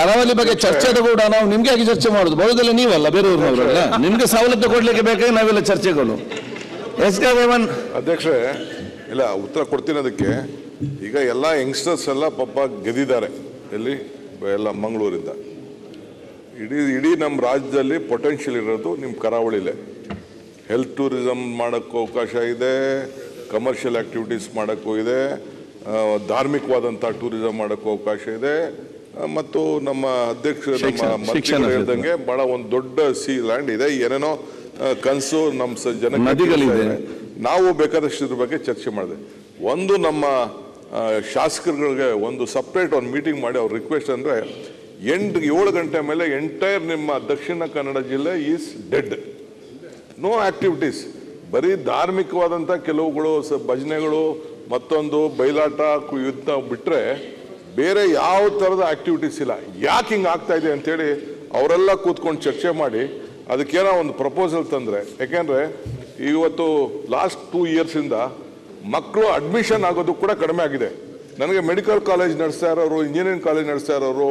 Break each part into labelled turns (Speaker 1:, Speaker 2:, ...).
Speaker 1: ಕರಾವಳಿ ಬಗ್ಗೆ ಚರ್ಚೆ ಕೂಡ ನಾವು ನಿಮ್ಗೆ ಆಗಿ ಚರ್ಚೆ ಮಾಡುದು, ಬರೋದಿಲ್ಲ ನೀವಲ್ಲ ಬೇರೆಯವ್ರನ್ನವರಲ್ಲ. ನಿಮ್ಗೆ ಸವಲತ್ತು ಕೊಡ್ಲಿಕ್ಕೆ ಬೇಕಾಗಿ ನಾವೆಲ್ಲ ಚರ್ಚೆಗಳು.
Speaker 2: ಅಧ್ಯಕ್ಷರೇ, ಇಲ್ಲ ಉತ್ತರ ಕೊಡ್ತೀನಿ ಅದಕ್ಕೆ. ಈಗ ಎಲ್ಲ ಯಂಗ್ಸ್ಟರ್ಸ್ ಎಲ್ಲ ಪಾಪ ಗೆದ್ದಿದ್ದಾರೆ. ಎಲ್ಲಿ ಎಲ್ಲ ಮಂಗಳೂರಿಂದ. ಇಡೀ ನಮ್ಮ ರಾಜ್ಯದಲ್ಲಿ ಪೊಟೆನ್ಷಿಯಲ್ ಇರೋದು ನಿಮ್ಮ ಕರಾವಳಿಲೇ. ಹೆಲ್ತ್ ಟೂರಿಸಮ್ ಮಾಡೋಕ್ಕೂ ಅವಕಾಶ ಇದೆ, ಕಮರ್ಷಿಯಲ್ ಆ್ಯಕ್ಟಿವಿಟೀಸ್ ಮಾಡೋಕ್ಕೂ ಇದೆ, ಧಾರ್ಮಿಕವಾದಂಥ ಟೂರಿಸಮ್ ಮಾಡೋಕ್ಕೂ ಅವಕಾಶ ಇದೆ. ಮತ್ತು ನಮ್ಮ ಅಧ್ಯಕ್ಷರು ನಮ್ಮ ಹೇಳ್ದಂಗೆ ಭಾಳ ಒಂದು ದೊಡ್ಡ ಸಿ ಲ್ಯಾಂಡ್ ಇದೆ. ಏನೇನೋ ಕನಸು ನಮ್ಮ ಜನಗಳಿದೆ. ನಾವು ಬೇಕಾದಷ್ಟು ಇದ್ರ ಬಗ್ಗೆ ಚರ್ಚೆ ಮಾಡಿದೆ. ಒಂದು ನಮ್ಮ ಶಾಸಕರುಗಳಿಗೆ ಒಂದು ಸಪ್ರೇಟ್ ಒಂದು ಮೀಟಿಂಗ್ ಮಾಡಿ ಅವ್ರ ರಿಕ್ವೆಸ್ಟ್ ಅಂದರೆ 7 ಗಂಟೆ ಮೇಲೆ ಎಂಟೈರ್ ನಿಮ್ಮ ದಕ್ಷಿಣ ಕನ್ನಡ ಜಿಲ್ಲೆ ಈಸ್ ಡೆಡ್. No activities. ಬರೀ ಧಾರ್ಮಿಕವಾದಂಥ ಕೆಲವುಗಳು ಭಜನೆಗಳು, ಮತ್ತೊಂದು ಬಯಲಾಟ, ಯುದ್ಧ ಬಿಟ್ಟರೆ ಬೇರೆ ಯಾವ ಥರದ ಆಕ್ಟಿವಿಟೀಸ್ ಇಲ್ಲ. ಯಾಕೆ ಹಿಂಗೆ ಆಗ್ತಾ ಇದೆ ಅಂತೇಳಿ ಅವರೆಲ್ಲ ಕೂತ್ಕೊಂಡು ಚರ್ಚೆ ಮಾಡಿ ಅದಕ್ಕೇನೋ ಒಂದು ಪ್ರಪೋಸಲ್ ತಂದರೆ. ಯಾಕೆಂದರೆ ಇವತ್ತು ಲಾಸ್ಟ್ 2 ಇಯರ್ಸಿಂದ ಮಕ್ಕಳು ಅಡ್ಮಿಷನ್ ಆಗೋದು ಕೂಡ ಕಡಿಮೆ ಆಗಿದೆ. ನನಗೆ ಮೆಡಿಕಲ್ ಕಾಲೇಜ್ ನಡೆಸ್ತಾ ಇರೋರು, ಇಂಜಿನಿಯರಿಂಗ್ ಕಾಲೇಜ್ ನಡೆಸ್ತಾ ಇರೋರು,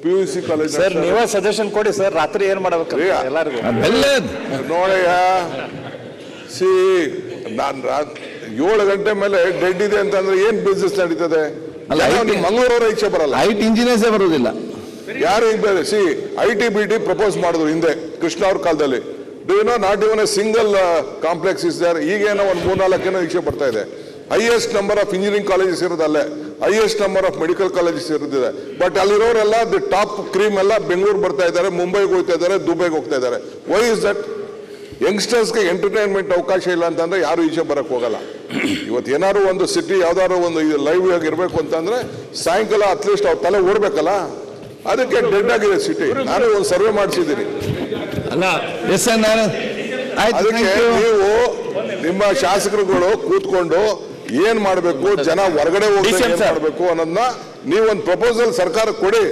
Speaker 2: PUC ಕಾಲೇಜ್.
Speaker 3: ಸರ್ ನೀವೇ ಸಜೆಷನ್ ಕೊಡಿ ಸರ್, ರಾತ್ರಿ ಏನ್ ಮಾಡಬೇಕು ಎಲ್ಲರಿಗೂ
Speaker 2: ನೋಡಯ್ಯ. ನಾನು 7 ಗಂಟೆ ಮೇಲೆ ಡೆಡ್ ಇದೆ ಅಂತಂದ್ರೆ ಏನ್ ಬಿಸ್ನೆಸ್ ನಡೀತದೆ? ಮಂಗಳೂರವರ ಇಚ್ಛೆ ಬರಲ್ಲ,
Speaker 1: IT ಇಂಜಿನಿಯರ್ಸೇ ಬರುವುದಿಲ್ಲ.
Speaker 2: ಯಾರು ಈಗ IT BT ಪ್ರಪೋಸ್ ಮಾಡಿದ್ರು ಹಿಂದೆ ಕೃಷ್ಣ ಅವ್ರ ಕಾಲದಲ್ಲಿ. Not even a single complex is there. ಈಗೇನೋ ಒಂದು 3-4 ಇಚ್ಛೆ ಬರ್ತಾ ಇದೆ. Highest number of engineering colleges ಇರೋದಲ್ಲೇ, highest number of medical colleges ಇರೋದಿದೆ. ಬಟ್ ಅಲ್ಲಿರೋರೆಲ್ಲ ದಿ ಟಾಪ್ ಕ್ರೀಮ್ ಎಲ್ಲ ಬೆಂಗಳೂರು ಬರ್ತಾ ಇದ್ದಾರೆ, ಮುಂಬೈಗೆ ಹೋಗ್ತಾ ಇದ್ದಾರೆ, ದುಬೈಗೆ ಹೋಗ್ತಾ ಇದ್ದಾರೆ. Why is that? ಯಂಗ್ಸ್ಟರ್ಸ್ಗೆ ಎಂಟರ್ಟೈನ್ಮೆಂಟ್ ಅವಕಾಶ ಇಲ್ಲ ಅಂತಂದ್ರೆ ಯಾರು ಈಚೆ ಬರಕ್ ಹೋಗಲ್ಲ. ಇವತ್ತು ಏನಾದ್ರು ಒಂದು ಸಿಟಿ ಯಾವ್ದಾದ್ರು ಒಂದು ಲೈವ್ ಆಗಿ ಇರಬೇಕು ಅಂತಂದ್ರೆ ಸಾಯಂಕಾಲ ಅಟ್ಲೀಸ್ಟ್ ಅವ್ರ ತಲೆ ಓಡ್ಬೇಕಲ್ಲ. ಅದಕ್ಕೆ ಡೆಡ್ ಆಗಿದೆ ಸಿಟಿ. ನಾನು ಒಂದು ಸರ್ವೆ ಮಾಡಿಸಿದ್ದೀನಿ. ಅದಕ್ಕೆ ನೀವು ನಿಮ್ಮ ಶಾಸಕರುಗಳು ಕೂತ್ಕೊಂಡು ಏನ್ ಮಾಡ್ಬೇಕು, ಜನ ಹೊರಗಡೆ ಹೋಗಿ ಏನ್ ಮಾಡ್ಬೇಕು ಅನ್ನೋದನ್ನ ನೀವೊಂದು ಪ್ರಪೋಸಲ್ ಸರ್ಕಾರ ಕೊಡಿ.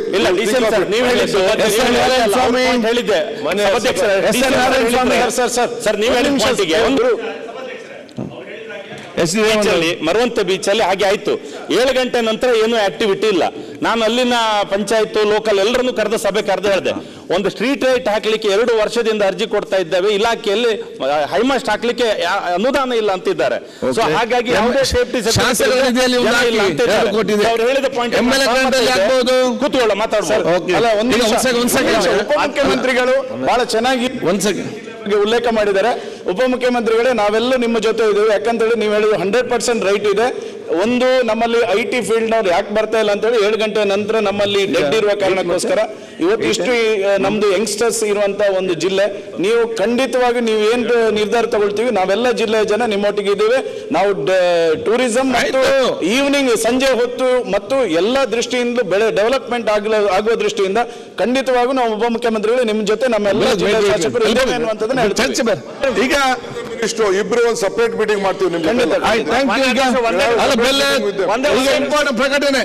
Speaker 3: ಮರವಂತ ಬೀಚ್ ಅಲ್ಲಿ ಹಾಗೆ ಆಯ್ತು. 7 ಗಂಟೆ ನಂತರ ಏನು ಆಕ್ಟಿವಿಟಿ ಇಲ್ಲ. ನಾನು ಅಲ್ಲಿನ ಪಂಚಾಯತ್ ಲೋಕಲ್ ಎಲ್ಲರನ್ನು ಕರೆದ ಸಭೆ ಕರೆದು ಹೇಳಿದೆ, ಒಂದು ಸ್ಟ್ರೀಟ್ ಲೈಟ್ ಹಾಕ್ಲಿಕ್ಕೆ 2 ವರ್ಷದಿಂದ ಅರ್ಜಿ ಕೊಡ್ತಾ ಇದ್ದೇವೆ, ಇಲಾಖೆಯಲ್ಲಿ ಹೈಮಾಸ್ಟ್ ಹಾಕ್ಲಿಕ್ಕೆ ಅನುದಾನ ಇಲ್ಲ ಅಂತಿದ್ದಾರೆ. ಸೊ ಹಾಗಾಗಿ ಯಾವುದೇ ಸೇಫ್ಟಿ ಅವ್ರು ಹೇಳಿದ ಪಾಯಿಂಟ್ ಕೂತ್ಕೊಳ್ಳ ಮಾತಾಡ್ಬೋದು. ಉಪಮುಖ್ಯಮಂತ್ರಿಗಳು ಬಹಳ ಚೆನ್ನಾಗಿ ಉಲ್ಲೇಖ ಮಾಡಿದ್ದಾರೆ. ಉಪಮುಖ್ಯಮಂತ್ರಿಗಳೇ, ನಾವೆಲ್ಲ ನಿಮ್ಮ ಜೊತೆ ಇದ್ದೇವೆ. ಯಾಕಂತೇಳಿ ನೀವು ಹೇಳಿದ್ರು 100% ರೈಟ್ ಇದೆ. ಒಂದು, ನಮ್ಮಲ್ಲಿ IT ಫೀಲ್ಡ್ನವ್ರು ಯಾಕೆ ಬರ್ತಾ ಇಲ್ಲ ಅಂತೇಳಿ 7 ಗಂಟೆ ನಂತರ ನಮ್ಮಲ್ಲಿ ಡೆಡ್ ಇರುವ ಕಾರಣಕ್ಕೋಸ್ಕರ ಇವತ್ತು ಇಷ್ಟು ನಮ್ದು ಯಂಗ್ಸ್ಟರ್ಸ್ ಇರುವಂತ ಒಂದು ಜಿಲ್ಲೆ. ನೀವು ಖಂಡಿತವಾಗಿ ನೀವು ಏನ್ ನಿರ್ಧಾರ ತಗೊಳ್ತೀವಿ, ನಾವೆಲ್ಲ ಜಿಲ್ಲೆಯ ಜನ ನಿಮ್ಮೊಟ್ಟಿಗೆ ಇದ್ದೇವೆ. ನಾವು ಟೂರಿಸಂ ಮತ್ತು ಈವ್ನಿಂಗ್ ಸಂಜೆ ಹೊತ್ತು ಮತ್ತು ಎಲ್ಲ ದೃಷ್ಟಿಯಿಂದ ಡೆವಲಪ್ಮೆಂಟ್ ಆಗುವ ದೃಷ್ಟಿಯಿಂದ ಖಂಡಿತವಾಗೂ ನಾವು ಉಪಮುಖ್ಯಮಂತ್ರಿಗಳು ನಿಮ್ಮ ಜೊತೆ ನಮ್ಮೆಲ್ಲ ಜಿಲ್ಲೆಯ ಶಾಸಕರು ಇದ್ದೇವೆ ಅನ್ನುವಂಥದ್ದನ್ನ
Speaker 2: ಈಗ ಇಬ್ರು ಒಂದು ಸಪರೇಟ್ ಮೀಟಿಂಗ್ ಮಾಡ್ತೀವಿ ನಿಮ್ಗೆ.
Speaker 1: ಇಂಪಾರ್ಟೆಂಟ್ ಪ್ರಕಟಣೆ.